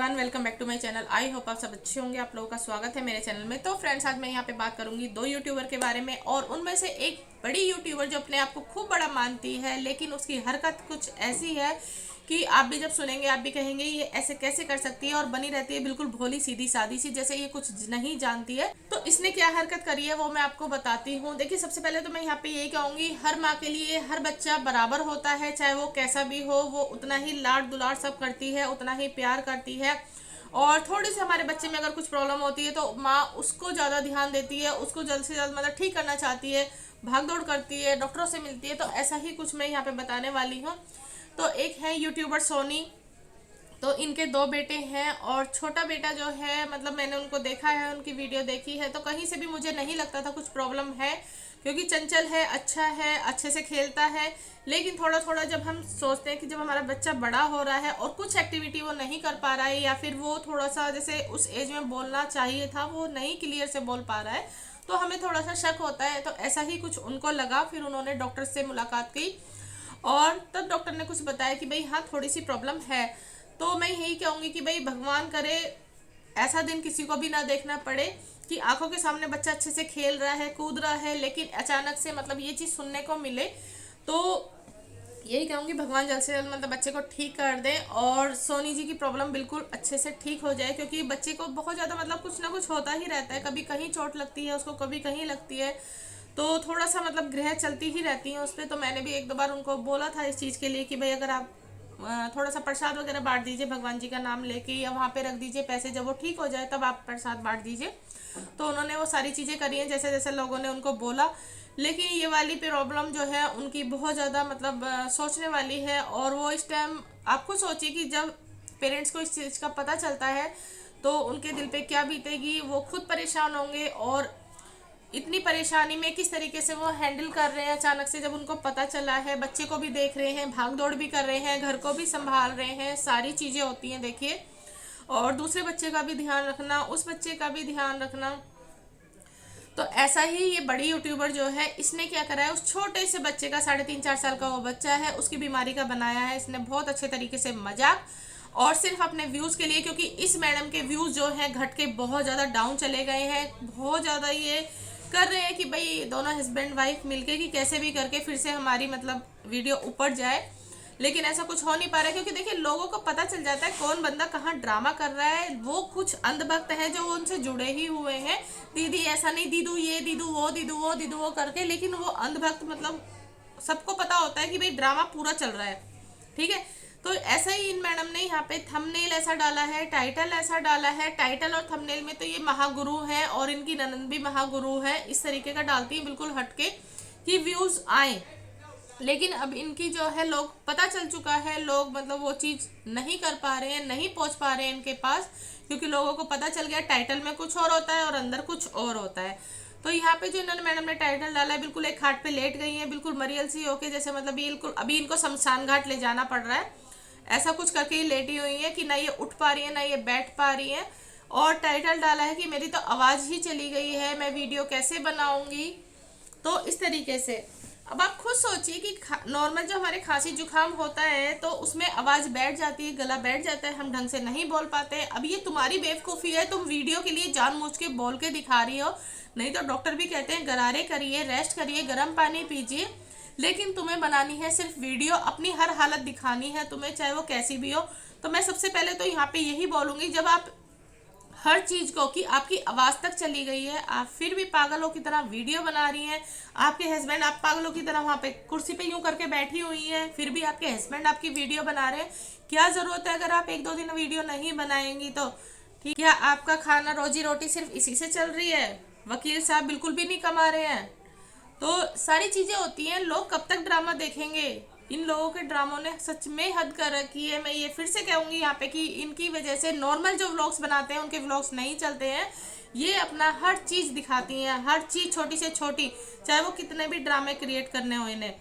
Everyone, welcome back to my channel. I hope आप सब अच्छे होंगे। आप लोगों का स्वागत है मेरे चैनल में। तो फ्रेंड्स, आज मैं यहाँ पे बात करूंगी दो यूट्यूबर के बारे में, और उनमें से एक बड़ी यूट्यूबर जो अपने आप को खूब बड़ा मानती है, लेकिन उसकी हरकत कुछ ऐसी है कि आप भी जब सुनेंगे आप भी कहेंगे ये ऐसे कैसे कर सकती है, और बनी रहती है बिल्कुल भोली सीधी सादी सी, जैसे ये कुछ नहीं जानती है। तो इसने क्या हरकत करी है वो मैं आपको बताती हूँ। देखिए, सबसे पहले तो मैं यहाँ पे यही कहूंगी, हर माँ के लिए हर बच्चा बराबर होता है, चाहे वो कैसा भी हो, वो उतना ही लाड दुलार सब करती है, उतना ही प्यार करती है। और थोड़ी सी हमारे बच्चे में अगर कुछ प्रॉब्लम होती है तो माँ उसको ज़्यादा ध्यान देती है, उसको जल्द से जल्द मतलब ठीक करना चाहती है, भाग दौड़ करती है, डॉक्टरों से मिलती है। तो ऐसा ही कुछ मैं यहाँ पे बताने वाली हूँ। तो एक है यूट्यूबर सोनी। तो इनके दो बेटे हैं, और छोटा बेटा जो है मतलब मैंने उनको देखा है, उनकी वीडियो देखी है, तो कहीं से भी मुझे नहीं लगता था कुछ प्रॉब्लम है, क्योंकि चंचल है, अच्छा है, अच्छे से खेलता है। लेकिन थोड़ा थोड़ा जब हम सोचते हैं कि जब हमारा बच्चा बड़ा हो रहा है और कुछ एक्टिविटी वो नहीं कर पा रहा है, या फिर वो थोड़ा सा जैसे उस एज में बोलना चाहिए था वो नहीं क्लियर से बोल पा रहा है, तो हमें थोड़ा सा शक होता है। तो ऐसा ही कुछ उनको लगा, फिर उन्होंने डॉक्टर से मुलाकात की, और तब डॉक्टर ने कुछ बताया कि भाई हाँ, थोड़ी सी प्रॉब्लम है। तो मैं यही कहूँगी कि भाई भगवान करे ऐसा दिन किसी को भी ना देखना पड़े कि आंखों के सामने बच्चा अच्छे से खेल रहा है, कूद रहा है, लेकिन अचानक से मतलब ये चीज़ सुनने को मिले। तो यही कहूँगी, भगवान जल्द से जल्द मतलब बच्चे को ठीक कर दें, और सोनी जी की प्रॉब्लम बिल्कुल अच्छे से ठीक हो जाए, क्योंकि बच्चे को बहुत ज़्यादा मतलब कुछ ना कुछ होता ही रहता है, कभी कहीं चोट लगती है उसको, कभी कहीं लगती है। तो थोड़ा सा मतलब ग्रह चलती ही रहती है उस पर। तो मैंने भी एक दो बार उनको बोला था इस चीज़ के लिए कि भाई अगर आप थोड़ा सा प्रसाद वगैरह बांट दीजिए भगवान जी का नाम लेके, या वहाँ पे रख दीजिए पैसे, जब वो ठीक हो जाए तब आप प्रसाद बांट दीजिए। तो उन्होंने वो सारी चीज़ें करी हैं जैसे जैसे लोगों ने उनको बोला। लेकिन ये वाली प्रॉब्लम जो है उनकी बहुत ज़्यादा मतलब सोचने वाली है। और वो इस टाइम आपको सोचिए कि जब पेरेंट्स को इस चीज़ का पता चलता है तो उनके दिल पे क्या बीतेगी, वो खुद परेशान होंगे, और इतनी परेशानी में किस तरीके से वो हैंडल कर रहे हैं। अचानक से जब उनको पता चला है, बच्चे को भी देख रहे हैं, भाग दौड़ भी कर रहे हैं, घर को भी संभाल रहे हैं, सारी चीज़ें होती हैं देखिए, और दूसरे बच्चे का भी ध्यान रखना, उस बच्चे का भी ध्यान रखना। तो ऐसा ही ये बड़ी यूट्यूबर जो है, इसने क्या करा है, उस छोटे से बच्चे का 3.5-4 साल का वो बच्चा है, उसकी बीमारी का बनाया है इसने बहुत अच्छे तरीके से मजाक, और सिर्फ अपने व्यूज़ के लिए, क्योंकि इस मैडम के व्यूज़ जो हैं घट के बहुत ज़्यादा डाउन चले गए हैं। बहुत ज़्यादा ये कर रहे हैं कि भाई दोनों हस्बैंड वाइफ मिलके कि कैसे भी करके फिर से हमारी मतलब वीडियो ऊपर जाए, लेकिन ऐसा कुछ हो नहीं पा रहा है, क्योंकि देखिए लोगों को पता चल जाता है कौन बंदा कहाँ ड्रामा कर रहा है। वो कुछ अंधभक्त हैं जो उनसे जुड़े ही हुए हैं, दीदी ऐसा नहीं, दीदू ये, दीदू वो, दीदू वो, दीदू वो करके, लेकिन वो अंधभक्त मतलब सबको पता होता है कि भाई ड्रामा पूरा चल रहा है, ठीक है। तो ऐसा ही इन मैडम ने यहाँ पे थंबनेल ऐसा डाला है, टाइटल ऐसा डाला है, टाइटल और थंबनेल में तो ये महागुरु है और इनकी ननंद भी महागुरु है, इस तरीके का डालती है बिल्कुल हटके कि व्यूज आए। लेकिन अब इनकी जो है लोग पता चल चुका है, लोग मतलब वो चीज़ नहीं कर पा रहे हैं, नहीं पहुंच पा रहे हैं इनके पास, क्योंकि लोगों को पता चल गया टाइटल में कुछ और होता है और अंदर कुछ और होता है। तो यहाँ पे जो इन्होंने मैडम ने टाइटल डाला है, बिल्कुल एक खाट पे लेट गई है, बिल्कुल मरियल सी होके, जैसे मतलब बिल्कुल अभी इनको शमशान घाट ले जाना पड़ रहा है, ऐसा कुछ करके ही लेटी हुई है कि ना ये उठ पा रही है ना ये बैठ पा रही है। और टाइटल डाला है कि मेरी तो आवाज़ ही चली गई है, मैं वीडियो कैसे बनाऊंगी। तो इस तरीके से अब आप खुद सोचिए कि नॉर्मल जो हमारे खांसी जुकाम होता है तो उसमें आवाज़ बैठ जाती है, गला बैठ जाता है, हम ढंग से नहीं बोल पाते। अब ये तुम्हारी बेवकूफ़ी है, तुम वीडियो के लिए जानबूझ के बोल के दिखा रही हो। नहीं तो डॉक्टर भी कहते हैं गरारे करिए, रेस्ट करिए, गर्म पानी पीजिए, लेकिन तुम्हें बनानी है सिर्फ वीडियो, अपनी हर हालत दिखानी है तुम्हें, चाहे वो कैसी भी हो। तो मैं सबसे पहले तो यहाँ पे यही बोलूँगी, जब आप हर चीज को कि आपकी आवाज तक चली गई है, आप फिर भी पागलों की तरह वीडियो बना रही हैं, आपके हस्बैंड आप पागलों की तरह वहां पे कुर्सी पे यूं करके बैठी हुई हैं, फिर भी आपके हस्बैंड आपकी वीडियो बना रहे हैं। क्या जरूरत है, अगर आप 1-2 दिन वीडियो नहीं बनाएंगी तो ठीक। क्या आपका खाना रोजी रोटी सिर्फ इसी से चल रही है? वकील साहब बिल्कुल भी नहीं कमा रहे हैं। तो सारी चीजें होती हैं, लोग कब तक ड्रामा देखेंगे। इन लोगों के ड्रामों ने सच में हद कर रखी है। मैं ये फिर से कहूंगी यहाँ पे कि इनकी वजह से नॉर्मल जो व्लॉग्स बनाते हैं उनके व्लॉग्स नहीं चलते हैं। ये अपना हर चीज दिखाती हैं, हर चीज छोटी से छोटी, चाहे वो कितने भी ड्रामे क्रिएट करने हो इन्हें।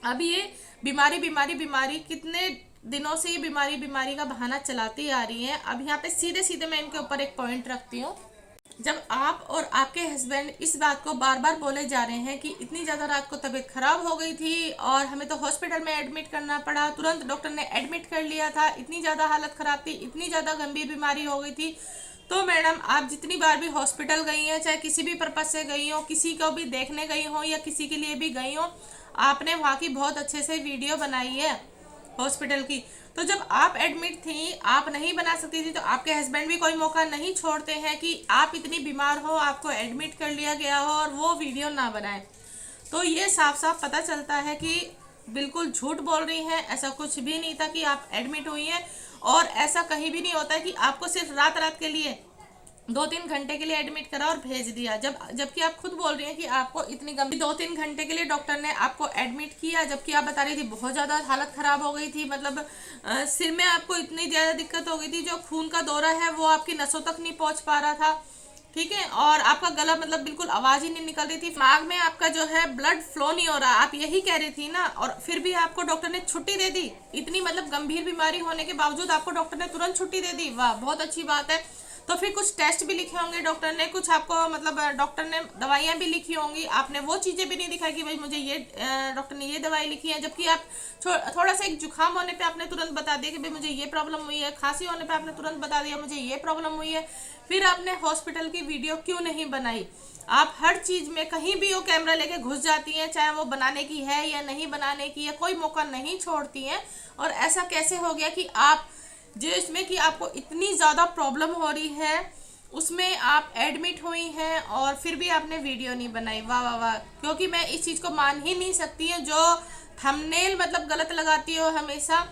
अब ये बीमारी बीमारी बीमारी, कितने दिनों से ये बीमारी बीमारी का बहाना चलाती आ रही है। अब यहाँ पे सीधे सीधे मैं इनके ऊपर एक पॉइंट रखती हूँ। जब आप और आपके हस्बैंड इस बात को बार बार बोले जा रहे हैं कि इतनी ज़्यादा रात को तबीयत खराब हो गई थी और हमें तो हॉस्पिटल में एडमिट करना पड़ा, तुरंत डॉक्टर ने एडमिट कर लिया था, इतनी ज़्यादा हालत ख़राब थी, इतनी ज़्यादा गंभीर बीमारी हो गई थी, तो मैडम आप जितनी बार भी हॉस्पिटल गई हैं, चाहे किसी भी पर्पज से गई हो, किसी को भी देखने गई हो या किसी के लिए भी गई हो, आपने वहाँ की बहुत अच्छे से वीडियो बनाई है हॉस्पिटल की। तो जब आप एडमिट थी, आप नहीं बना सकती थी, तो आपके हस्बैंड भी कोई मौका नहीं छोड़ते हैं कि आप इतनी बीमार हो, आपको एडमिट कर लिया गया हो और वो वीडियो ना बनाए। तो ये साफ साफ पता चलता है कि बिल्कुल झूठ बोल रही हैं, ऐसा कुछ भी नहीं था कि आप एडमिट हुई हैं। और ऐसा कहीं भी नहीं होता है कि आपको सिर्फ रात रात के लिए 2-3 घंटे के लिए एडमिट करा और भेज दिया, जबकि आप खुद बोल रही हैं कि आपको इतनी गंभीर 2-3 घंटे के लिए डॉक्टर ने आपको एडमिट किया, जबकि आप बता रही थी बहुत ज़्यादा हालत ख़राब हो गई थी, मतलब सिर में आपको इतनी ज़्यादा दिक्कत हो गई थी, जो खून का दौरा है वो आपकी नसों तक नहीं पहुँच पा रहा था, ठीक है, और आपका गला मतलब बिल्कुल आवाज़ ही नहीं निकल रही थी, दिमाग में आपका जो है ब्लड फ्लो नहीं हो रहा, आप यही कह रही थी ना, और फिर भी आपको डॉक्टर ने छुट्टी दे दी, इतनी मतलब गंभीर बीमारी होने के बावजूद आपको डॉक्टर ने तुरंत छुट्टी दे दी। वाह, बहुत अच्छी बात है। तो फिर कुछ टेस्ट भी लिखे होंगे डॉक्टर ने, कुछ आपको मतलब डॉक्टर ने दवाइयाँ भी लिखी होंगी, आपने वो चीज़ें भी नहीं दिखाई कि भाई मुझे ये डॉक्टर ने ये दवाई लिखी है, जबकि आप थोड़ा सा एक जुकाम होने पे आपने तुरंत बता दिया कि भाई मुझे ये प्रॉब्लम हुई है, खांसी होने पे आपने तुरंत बता दिया मुझे ये प्रॉब्लम हुई है। फिर आपने हॉस्पिटल की वीडियो क्यों नहीं बनाई? आप हर चीज़ में कहीं भी वो कैमरा लेके घुस जाती हैं, चाहे वो बनाने की है या नहीं बनाने की है, कोई मौका नहीं छोड़ती हैं। और ऐसा कैसे हो गया कि आप जिसमें कि आपको इतनी ज़्यादा प्रॉब्लम हो रही है उसमें आप एडमिट हुई हैं और फिर भी आपने वीडियो नहीं बनाई? वाह वाह वाह, क्योंकि मैं इस चीज़ को मान ही नहीं सकती है, जो थंबनेल मतलब गलत लगाती हो, हमेशा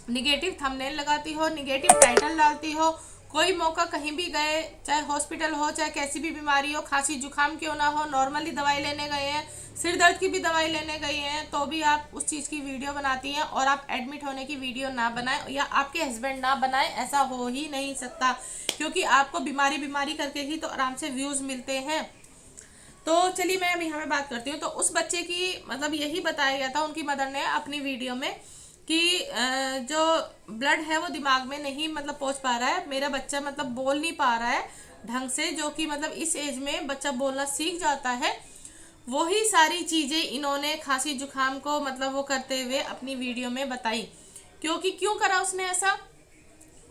निगेटिव थंबनेल लगाती हो, निगेटिव टाइटल डालती हो, कोई मौका कहीं भी गए, चाहे हॉस्पिटल हो, चाहे कैसी भी बीमारी हो, खांसी जुकाम क्यों ना हो, नॉर्मली दवाई लेने गए हैं, सिर दर्द की भी दवाई लेने गई हैं, तो भी आप उस चीज़ की वीडियो बनाती हैं और आप एडमिट होने की वीडियो ना बनाएं या आपके हस्बैंड ना बनाएं, ऐसा हो ही नहीं सकता, क्योंकि आपको बीमारी बीमारी करके ही तो आराम से व्यूज़ मिलते हैं। तो चलिए मैं अब यहाँ पे बात करती हूँ। तो उस बच्चे की मतलब यही बताया गया था उनकी मदर ने अपनी वीडियो में कि जो ब्लड है वो दिमाग में नहीं मतलब पहुँच पा रहा है, मेरा बच्चा मतलब बोल नहीं पा रहा है ढंग से, जो कि मतलब इस एज में बच्चा बोलना सीख जाता है। वही सारी चीज़ें इन्होंने खांसी जुकाम को मतलब वो करते हुए अपनी वीडियो में बताई। क्योंकि क्यों करा उसने ऐसा?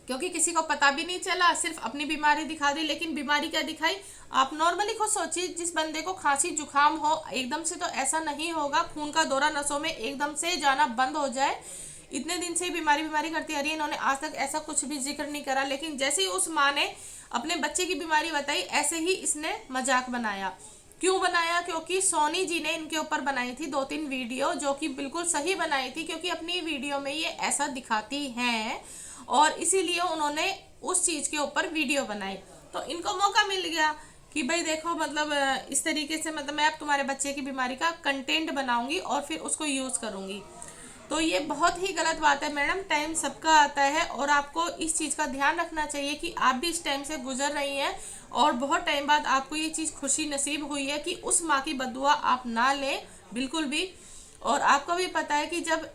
क्योंकि किसी को पता भी नहीं चला, सिर्फ अपनी बीमारी दिखा दी। लेकिन बीमारी क्या दिखाई? आप नॉर्मली खुद सोचिए, जिस बंदे को खांसी जुकाम हो एकदम से तो ऐसा नहीं होगा, खून का दौरा नसों में एकदम से जाना बंद हो जाए। इतने दिन से बीमारी बीमारी करती आ रही है, इन्होंने आज तक ऐसा कुछ भी जिक्र नहीं करा। लेकिन जैसे ही उस माँ ने अपने बच्चे की बीमारी बताई, ऐसे ही इसने मजाक बनाया। क्यों बनाया? क्योंकि सोनी जी ने इनके ऊपर बनाई थी 2-3 वीडियो, जो कि बिल्कुल सही बनाई थी, क्योंकि अपनी वीडियो में ये ऐसा दिखाती हैं और इसीलिए उन्होंने उस चीज़ के ऊपर वीडियो बनाई। तो इनको मौका मिल गया कि भाई देखो मतलब इस तरीके से मतलब मैं अब तुम्हारे बच्चे की बीमारी का कंटेंट बनाऊंगी और फिर उसको यूज़ करूंगी। तो ये बहुत ही गलत बात है मैडम। टाइम सबका आता है और आपको इस चीज़ का ध्यान रखना चाहिए कि आप भी इस टाइम से गुजर रही हैं और बहुत टाइम बाद आपको ये चीज़ खुशी नसीब हुई है कि उस माँ की बद्दुआ आप ना लें बिल्कुल भी। और आपको भी पता है कि जब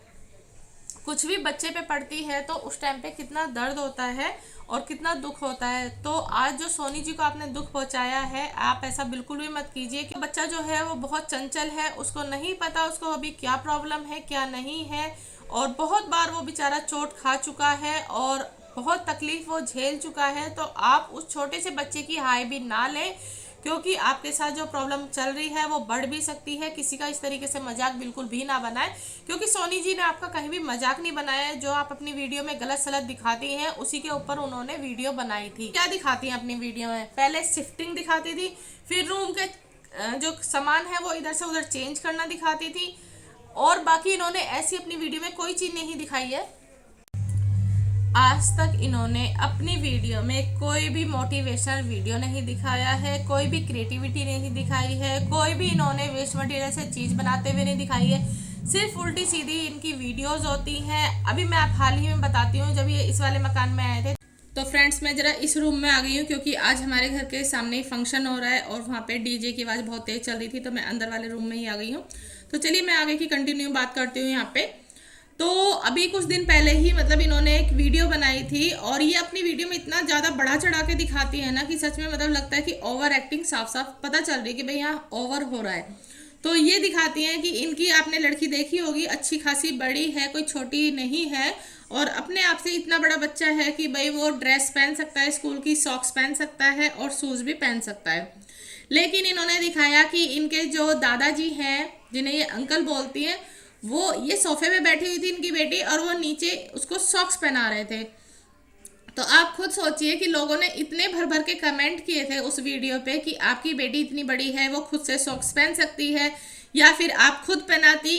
कुछ भी बच्चे पे पड़ती है तो उस टाइम पे कितना दर्द होता है और कितना दुख होता है। तो आज जो सोनी जी को आपने दुख पहुंचाया है, आप ऐसा बिल्कुल भी मत कीजिए कि बच्चा जो है वो बहुत चंचल है, उसको नहीं पता उसको अभी क्या प्रॉब्लम है क्या नहीं है, और बहुत बार वो बेचारा चोट खा चुका है और बहुत तकलीफ वो झेल चुका है। तो आप उस छोटे से बच्चे की हाय भी ना लें, क्योंकि आपके साथ जो प्रॉब्लम चल रही है वो बढ़ भी सकती है। किसी का इस तरीके से मजाक बिल्कुल भी ना बनाएं, क्योंकि सोनी जी ने आपका कहीं भी मजाक नहीं बनाया है। जो आप अपनी वीडियो में गलत सलत दिखाती हैं उसी के ऊपर उन्होंने वीडियो बनाई थी। क्या दिखाती हैं अपनी वीडियो में? पहले शिफ्टिंग दिखाती थी, फिर रूम के जो सामान है वो इधर से उधर चेंज करना दिखाती थी, और बाकी इन्होंने ऐसी अपनी वीडियो में कोई चीज़ नहीं दिखाई है। आज तक इन्होंने अपनी वीडियो में कोई भी मोटिवेशनल वीडियो नहीं दिखाया है, कोई भी क्रिएटिविटी नहीं दिखाई है, कोई भी इन्होंने वेस्ट मटेरियल से चीज़ बनाते हुए नहीं दिखाई है। सिर्फ उल्टी सीधी इनकी वीडियोस होती हैं। अभी मैं आप हाल ही में बताती हूँ, जब ये इस वाले मकान में आए थे तो फ्रेंड्स मैं ज़रा इस रूम में आ गई हूँ, क्योंकि आज हमारे घर के सामने ही फंक्शन हो रहा है और वहाँ पे डीजे की आवाज़ बहुत तेज़ चल रही थी, तो मैं अंदर वाले रूम में ही आ गई हूँ। तो चलिए मैं आगे की कंटिन्यू बात करती हूँ यहाँ पे। तो अभी कुछ दिन पहले ही मतलब इन्होंने एक वीडियो बनाई थी और ये अपनी वीडियो में इतना ज़्यादा बढ़ा चढ़ा के दिखाती है ना कि सच में मतलब लगता है कि ओवर एक्टिंग साफ साफ पता चल रही है कि भाई यहाँ ओवर हो रहा है। तो ये दिखाती हैं कि इनकी आपने लड़की देखी होगी, अच्छी खासी बड़ी है, कोई छोटी नहीं है और अपने आप से इतना बड़ा बच्चा है कि भाई वो ड्रेस पहन सकता है, स्कूल की सॉक्स पहन सकता है और शूज भी पहन सकता है। लेकिन इन्होंने दिखाया कि इनके जो दादाजी हैं, जिन्हें ये अंकल बोलती हैं, वो ये सोफे पे बैठी हुई थी इनकी बेटी और वो नीचे उसको सॉक्स पहना रहे थे। तो आप खुद सोचिए कि लोगों ने इतने भर भर के कमेंट किए थे उस वीडियो पे कि आपकी बेटी इतनी बड़ी है, वो खुद से सॉक्स पहन सकती है, या फिर आप खुद पहनाती,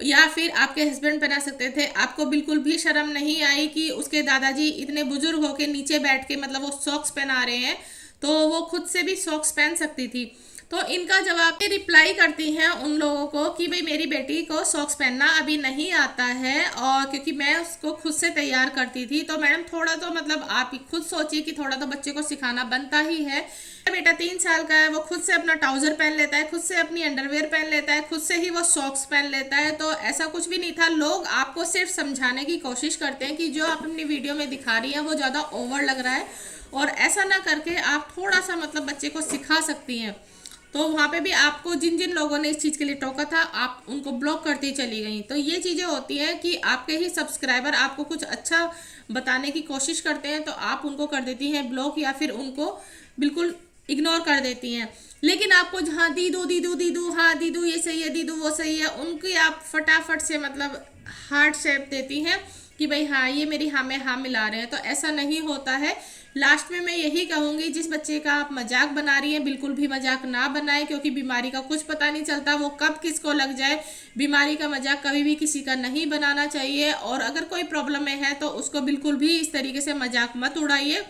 या फिर आपके हस्बैंड पहना सकते थे। आपको बिल्कुल भी शर्म नहीं आई कि उसके दादाजी इतने बुजुर्ग होके नीचे बैठ के मतलब वो सॉक्स पहना रहे हैं, तो वो खुद से भी सॉक्स पहन सकती थी। तो इनका जवाब रिप्लाई करती हैं उन लोगों को कि भाई मेरी बेटी को सॉक्स पहनना अभी नहीं आता है और क्योंकि मैं उसको खुद से तैयार करती थी। तो मैडम थोड़ा तो मतलब आप खुद सोचिए कि थोड़ा तो बच्चे को सिखाना बनता ही है। बेटा 3 साल का है, वो खुद से अपना ट्राउजर पहन लेता है, खुद से अपनी अंडरवेयर पहन लेता है, खुद से ही वो सॉक्स पहन लेता है। तो ऐसा कुछ भी नहीं था। लोग आपको सिर्फ समझाने की कोशिश करते हैं कि जो आप अपनी वीडियो में दिखा रही हैं वो ज़्यादा ओवर लग रहा है, और ऐसा ना करके आप थोड़ा सा मतलब बच्चे को सिखा सकती हैं। तो वहाँ पे भी आपको जिन जिन लोगों ने इस चीज़ के लिए टोका था आप उनको ब्लॉक करती चली गई। तो ये चीज़ें होती हैं कि आपके ही सब्सक्राइबर आपको कुछ अच्छा बताने की कोशिश करते हैं तो आप उनको कर देती हैं ब्लॉक, या फिर उनको बिल्कुल इग्नोर कर देती हैं। लेकिन आपको जहाँ दीदू दीदू दीदू, हाँ दीदू ये सही है, दीदू वो सही है, उनकी आप फटाफट से मतलब हार्ट शेप देती हैं कि भाई हाँ ये मेरी हाँ में हाँ मिला रहे हैं। तो ऐसा नहीं होता है। लास्ट में मैं यही कहूँगी, जिस बच्चे का आप मजाक बना रही हैं बिल्कुल भी मजाक ना बनाएं, क्योंकि बीमारी का कुछ पता नहीं चलता, वो कब किसको लग जाए। बीमारी का मजाक कभी भी किसी का नहीं बनाना चाहिए, और अगर कोई प्रॉब्लम में है तो उसको बिल्कुल भी इस तरीके से मजाक मत उड़ाइए,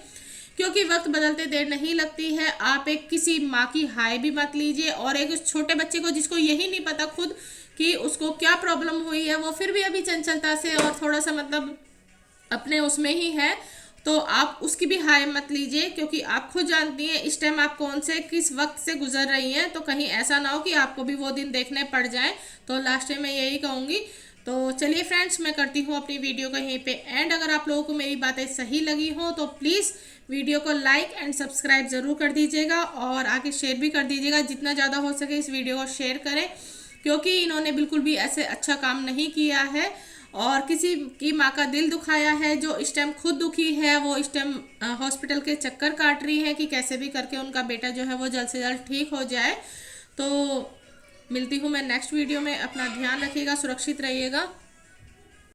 क्योंकि वक्त बदलते देर नहीं लगती है। आप एक किसी माँ की हाय भी मत लीजिए, और एक छोटे बच्चे को जिसको यही नहीं पता खुद कि उसको क्या प्रॉब्लम हुई है, वो फिर भी अभी चंचलता से और थोड़ा सा मतलब अपने उसमें ही है, तो आप उसकी भी हाय मत लीजिए, क्योंकि आप खुद जानती हैं इस टाइम आप कौन से किस वक्त से गुजर रही हैं। तो कहीं ऐसा ना हो कि आपको भी वो दिन देखने पड़ जाए। तो लास्ट में मैं यही कहूँगी। तो चलिए फ्रेंड्स, मैं करती हूँ अपनी वीडियो को यहीं पे एंड। अगर आप लोगों को मेरी बातें सही लगी हो तो प्लीज़ वीडियो को लाइक एंड सब्सक्राइब ज़रूर कर दीजिएगा, और आगे शेयर भी कर दीजिएगा। जितना ज़्यादा हो सके इस वीडियो को शेयर करें, क्योंकि इन्होंने बिल्कुल भी ऐसे अच्छा काम नहीं किया है और किसी की माँ का दिल दुखाया है। जो इस टाइम खुद दुखी है, वो इस टाइम हॉस्पिटल के चक्कर काट रही है कि कैसे भी करके उनका बेटा जो है वो जल्द से जल्द ठीक हो जाए। तो मिलती हूँ मैं नेक्स्ट वीडियो में। अपना ध्यान रखिएगा, सुरक्षित रहिएगा।